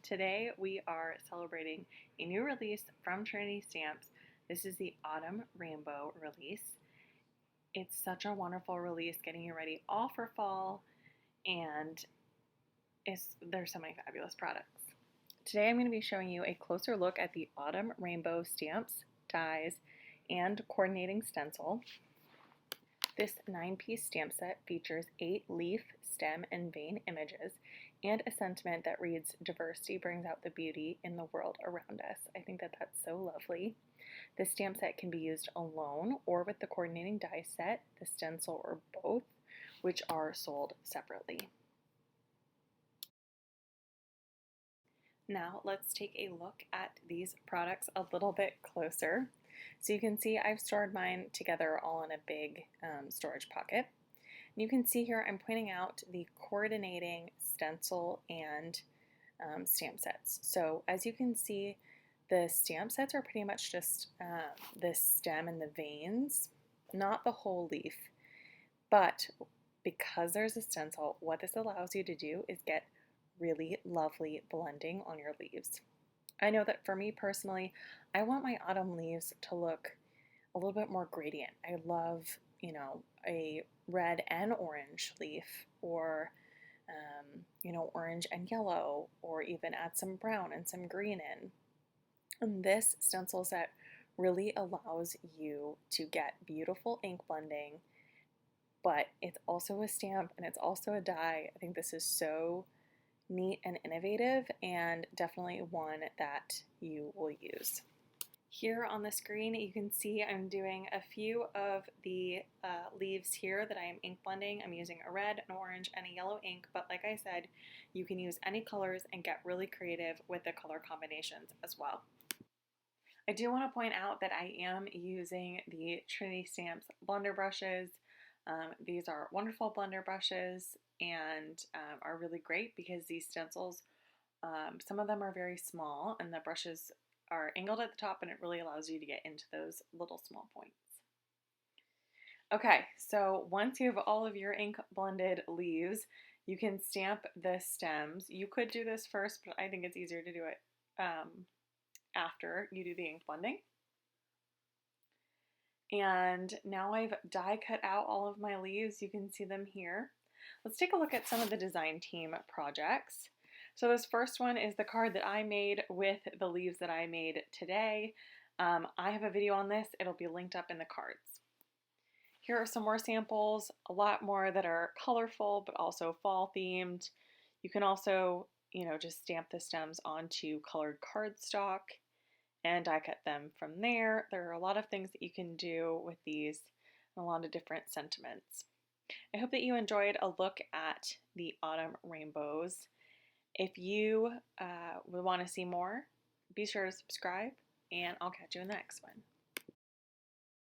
Today we are celebrating a new release from Trinity Stamps. This is the Autumn Rainbow release. It's such a wonderful release, getting you ready all for fall, and there's so many fabulous products. Today I'm going to be showing you a closer look at the Autumn Rainbow stamps, dies, and coordinating stencil. This 9-piece stamp set features 8 leaf, stem, and vein images and a sentiment that reads, "Diversity brings out the beauty in the world around us." I think that that's so lovely. This stamp set can be used alone or with the coordinating die set, the stencil, or both, which are sold separately. Now let's take a look at these products a little bit closer. So you can see I've stored mine together all in a big storage pocket. And you can see here I'm pointing out the coordinating stencil and stamp sets. So as you can see, the stamp sets are pretty much just the stem and the veins, not the whole leaf. But because there's a stencil, what this allows you to do is get really lovely blending on your leaves. I know that for me personally, I want my autumn leaves to look a little bit more gradient. I love, a red and orange leaf, or, orange and yellow, or even add some brown and some green in. And this stencil set really allows you to get beautiful ink blending, but it's also a stamp and it's also a die. I think this is so neat and innovative, and definitely one that you will use. Here on the screen you can see I'm doing a few of the leaves here that I am ink blending. I'm using a red, an orange, and a yellow ink, but like I said, you can use any colors and get really creative with the color combinations as well. I do want to point out that I am using the Trinity Stamps blender brushes. These are wonderful blender brushes and are really great because these stencils, some of them are very small and the brushes are angled at the top, and it really allows you to get into those little small points. Okay, so once you have all of your ink blended leaves, you can stamp the stems. You could do this first, but I think it's easier to do it after you do the ink blending. And now I've die cut out all of my leaves. You can see them here. Let's take a look at some of the design team projects. So this first one is the card that I made with the leaves that I made today. I have a video on this. It'll be linked up in the cards. Here are some more samples, a lot more that are colorful but also fall themed. You can also, just stamp the stems onto colored cardstock and die cut them from there. There are a lot of things that you can do with these and a lot of different sentiments. I hope that you enjoyed a look at the autumn rainbows. If you would want to see more, be sure to subscribe, and I'll catch you in the next one.